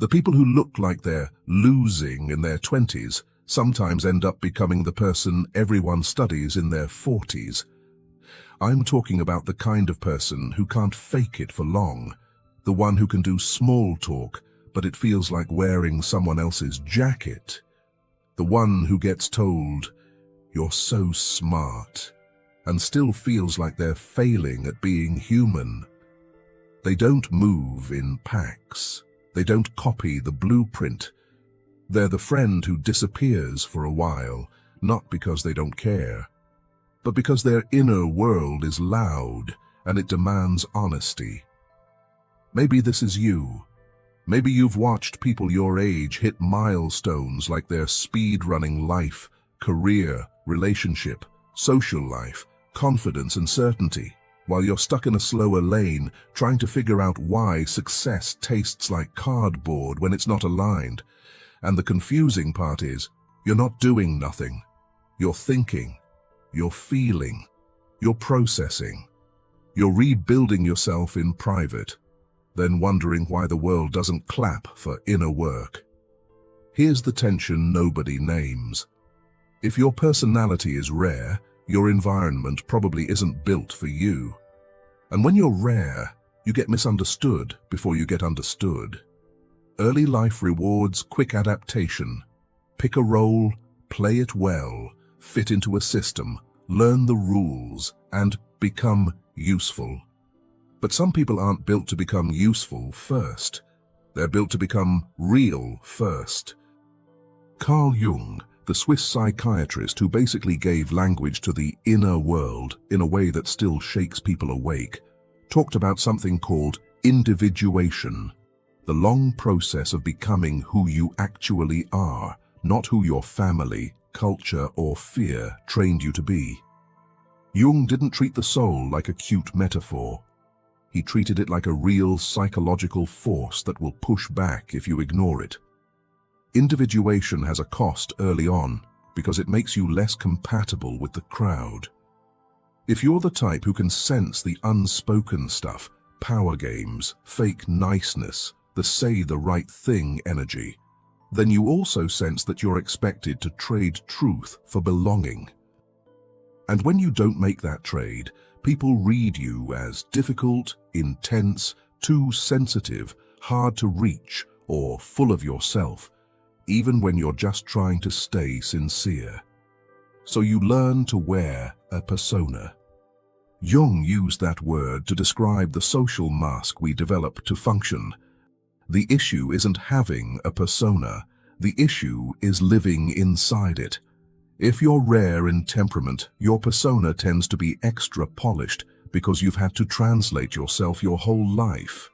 The people who look like they're losing in their 20s sometimes end up becoming the person everyone studies in their 40s. I'm talking about the kind of person who can't fake it for long, the one who can do small talk, but it feels like wearing someone else's jacket. The one who gets told, "You're so smart," and still feels like they're failing at being human. They don't move in packs. They don't copy the blueprint. They're the friend who disappears for a while, not because they don't care, but because their inner world is loud and it demands honesty. Maybe this is you. Maybe you've watched people your age hit milestones like their speed-running life, career, relationship, social life, confidence and certainty, while you're stuck in a slower lane trying to figure out why success tastes like cardboard when it's not aligned. And the confusing part is, you're not doing nothing. You're thinking, you're feeling, you're processing. You're rebuilding yourself in private, then wondering why the world doesn't clap for inner work. Here's the tension nobody names. If your personality is rare, your environment probably isn't built for you. And when you're rare, you get misunderstood before you get understood. Early life rewards quick adaptation. Pick a role, play it well, fit into a system, learn the rules, and become useful. But some people aren't built to become useful first. They're built to become real first. Carl Jung, the Swiss psychiatrist who basically gave language to the inner world in a way that still shakes people awake, talked about something called individuation, the long process of becoming who you actually are, not who your family, culture, or fear trained you to be. Jung didn't treat the soul like a cute metaphor. He treated it like a real psychological force that will push back if you ignore it. Individuation has a cost early on because it makes you less compatible with the crowd. If you're the type who can sense the unspoken stuff, power games, fake niceness, the say the right thing energy, then you also sense that you're expected to trade truth for belonging. And when you don't make that trade, people read you as difficult, intense, too sensitive, hard to reach, or full of yourself, even when you're just trying to stay sincere. So you learn to wear a persona. Jung used that word to describe the social mask we develop to function. The issue isn't having a persona. The issue is living inside it. If you're rare in temperament, your persona tends to be extra polished because you've had to translate yourself your whole life.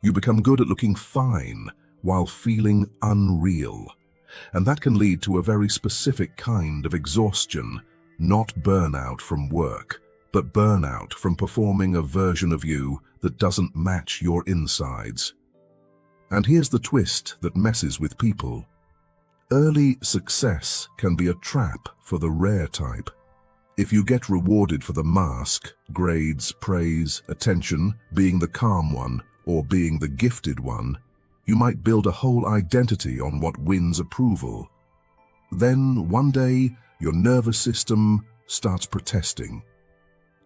You become good at looking fine while feeling unreal. And that can lead to a very specific kind of exhaustion, not burnout from work, but burnout from performing a version of you that doesn't match your insides. And here's the twist that messes with people. Early success can be a trap for the rare type. If you get rewarded for the mask, grades, praise, attention, being the calm one, or being the gifted one, you might build a whole identity on what wins approval. Then, one day, your nervous system starts protesting.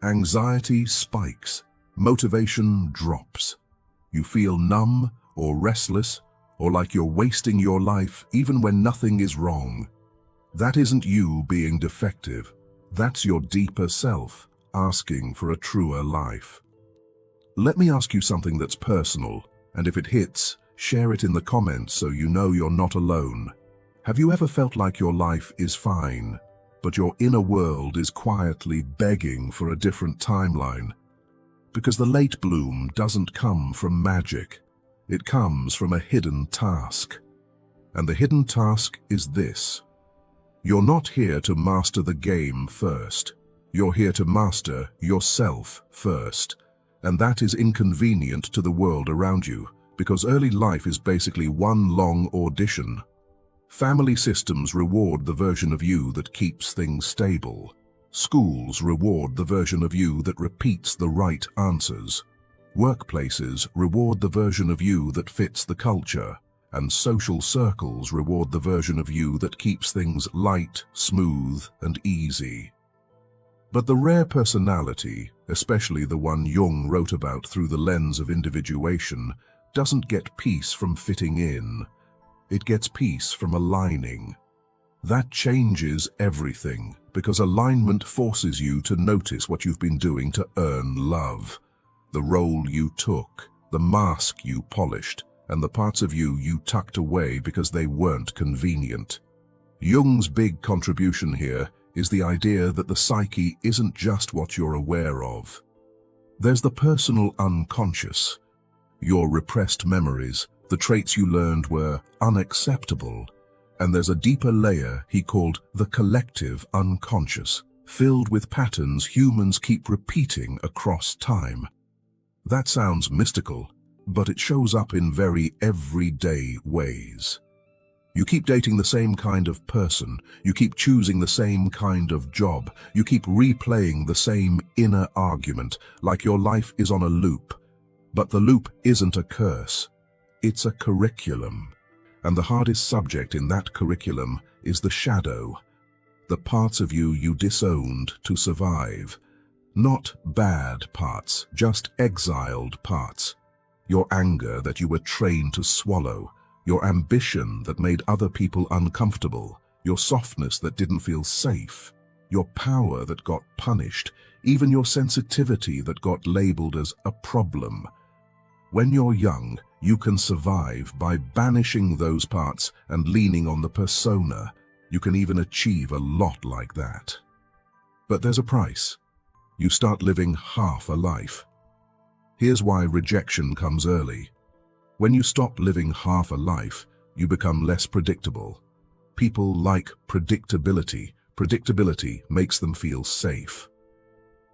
Anxiety spikes, motivation drops. You feel numb or restless, or like you're wasting your life even when nothing is wrong. That isn't you being defective. That's your deeper self asking for a truer life. Let me ask you something that's personal, and if it hits, share it in the comments so you know you're not alone. Have you ever felt like your life is fine, but your inner world is quietly begging for a different timeline? Because the late bloom doesn't come from magic. It comes from a hidden task. And the hidden task is this. You're not here to master the game first. You're here to master yourself first. And that is inconvenient to the world around you, because early life is basically one long audition. Family systems reward the version of you that keeps things stable. Schools reward the version of you that repeats the right answers. Workplaces reward the version of you that fits the culture. and social circles reward the version of you that keeps things light, smooth, and easy. But the rare personality, especially the one Jung wrote about through the lens of individuation, doesn't get peace from fitting in. It gets peace from aligning. That changes everything, because alignment forces you to notice what you've been doing to earn love. The role you took, the mask you polished, and the parts of you you tucked away because they weren't convenient. Jung's big contribution here is the idea that the psyche isn't just what you're aware of. There's the personal unconscious, your repressed memories, the traits you learned were unacceptable, and there's a deeper layer he called the collective unconscious, filled with patterns humans keep repeating across time. That sounds mystical, but it shows up in very everyday ways. You keep dating the same kind of person, you keep choosing the same kind of job, you keep replaying the same inner argument, like your life is on a loop. But the loop isn't a curse, it's a curriculum. And the hardest subject in that curriculum is the shadow, the parts of you you disowned to survive. Not bad parts, just exiled parts. Your anger that you were trained to swallow, your ambition that made other people uncomfortable, your softness that didn't feel safe, your power that got punished, even your sensitivity that got labeled as a problem. When you're young, you can survive by banishing those parts and leaning on the persona. You can even achieve a lot like that. But there's a price. You start living half a life. Here's why rejection comes early. When you stop living half a life, you become less predictable. People like predictability. Predictability makes them feel safe.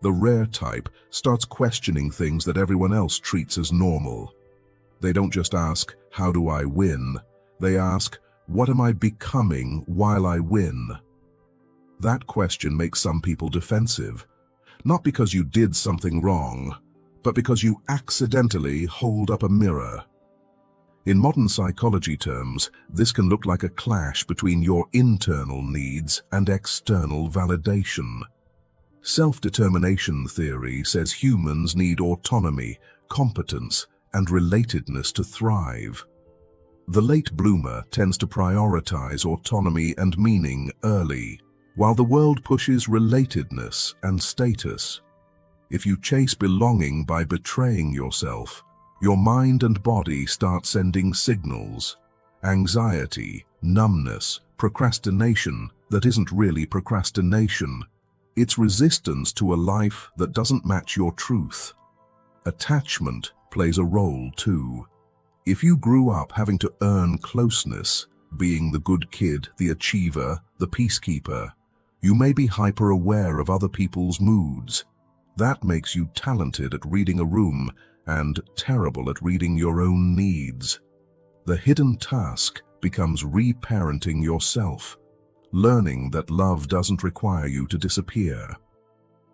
The rare type starts questioning things that everyone else treats as normal. They don't just ask, how do I win? They ask, what am I becoming while I win? That question makes some people defensive, not because you did something wrong, but because you accidentally hold up a mirror. In modern psychology terms, this can look like a clash between your internal needs and external validation. Self-determination theory says humans need autonomy, competence, and relatedness to thrive. The late bloomer tends to prioritize autonomy and meaning early, while the world pushes relatedness and status. If you chase belonging by betraying yourself, your mind and body start sending signals. Anxiety, numbness, procrastination that isn't really procrastination. It's resistance to a life that doesn't match your truth. Attachment plays a role too. If you grew up having to earn closeness, being the good kid, the achiever, the peacekeeper, you may be hyper-aware of other people's moods. That makes you talented at reading a room and terrible at reading your own needs. The hidden task becomes reparenting yourself, learning that love doesn't require you to disappear.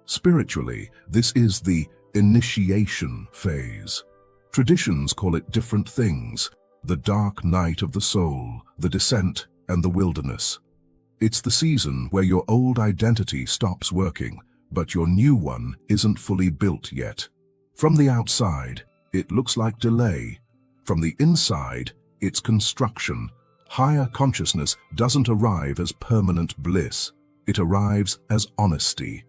Spiritually, this is the initiation phase. Traditions call it different things: the dark night of the soul, the descent, and the wilderness. It's the season where your old identity stops working, but your new one isn't fully built yet. From the outside, it looks like delay. From the inside, it's construction. Higher consciousness doesn't arrive as permanent bliss. It arrives as honesty.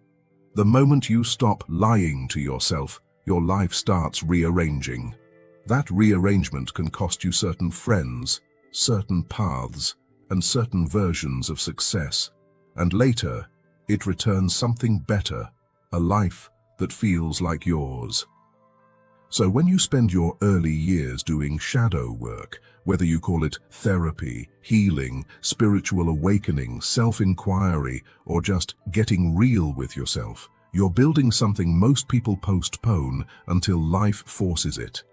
The moment you stop lying to yourself, your life starts rearranging. That rearrangement can cost you certain friends, certain paths, and certain versions of success. And later, it returns something better, a life that feels like yours. So when you spend your early years doing shadow work, whether you call it therapy, healing, spiritual awakening, self-inquiry, or just getting real with yourself, you're building something most people postpone until life forces it.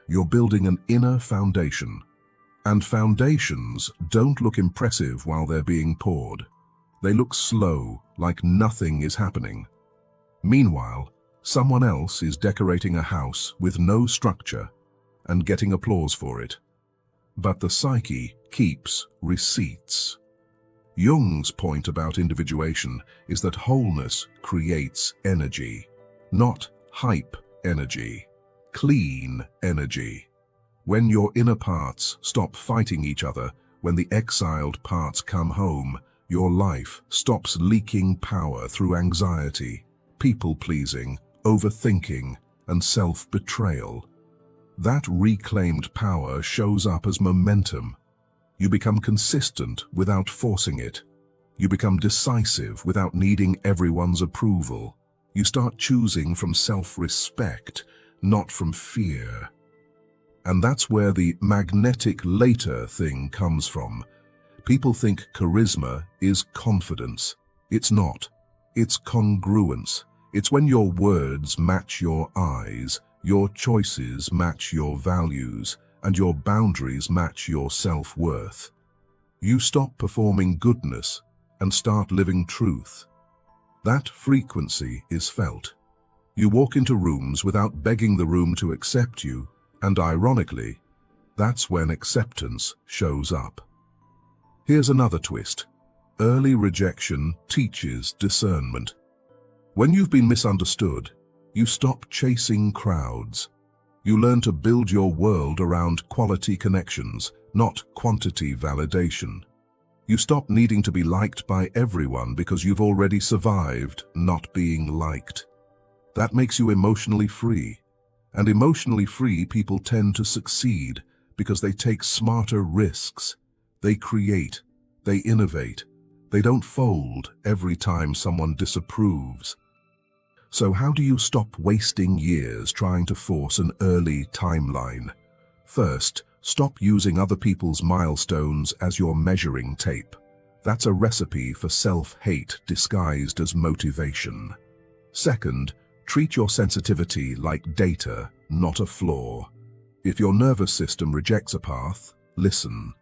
You're building an inner foundation. And foundations don't look impressive while they're being poured. They look slow, like nothing is happening. Meanwhile, someone else is decorating a house with no structure and getting applause for it. but the psyche keeps receipts. Jung's point about individuation is that wholeness creates energy, not hype energy, clean energy. When your inner parts stop fighting each other, when the exiled parts come home, your life stops leaking power through anxiety, people-pleasing, overthinking, and self-betrayal. That reclaimed power shows up as momentum. You become consistent without forcing it. You become decisive without needing everyone's approval. You start choosing from self-respect, not from fear. And that's where the magnetic later thing comes from. People think charisma is confidence. It's not. It's congruence. It's when your words match your eyes, your choices match your values, and your boundaries match your self-worth. You stop performing goodness and start living truth. That frequency is felt. You walk into rooms without begging the room to accept you, and ironically, that's when acceptance shows up. Here's another twist. Early rejection teaches discernment. When you've been misunderstood, you stop chasing crowds. You learn to build your world around quality connections, not quantity validation. You stop needing to be liked by everyone because you've already survived not being liked. That makes you emotionally free. And emotionally free people tend to succeed because they take smarter risks. They create, they innovate, they don't fold every time someone disapproves. So how do you stop wasting years trying to force an early timeline? First, stop using other people's milestones as your measuring tape. That's a recipe for self-hate disguised as motivation. Second, treat your sensitivity like data, not a flaw. If your nervous system rejects a path, listen.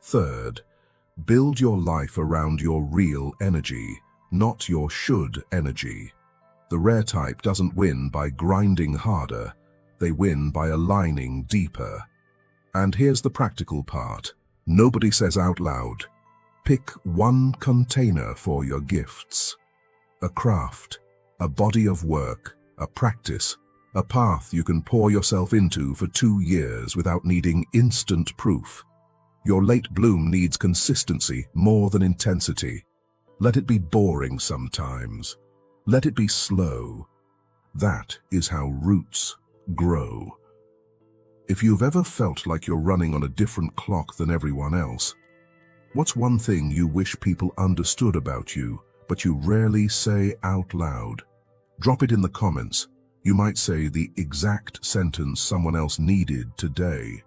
Third, build your life around your real energy, not your should energy. The rare type doesn't win by grinding harder, they win by aligning deeper. And here's the practical part. Nobody says out loud, pick one container for your gifts. A craft, a body of work, a practice, a path you can pour yourself into for 2 years without needing instant proof. Your late bloom needs consistency more than intensity. Let it be boring sometimes. Let it be slow. That is how roots grow. If you've ever felt like you're running on a different clock than everyone else, what's one thing you wish people understood about you, but you rarely say out loud? Drop it in the comments. You might say the exact sentence someone else needed today.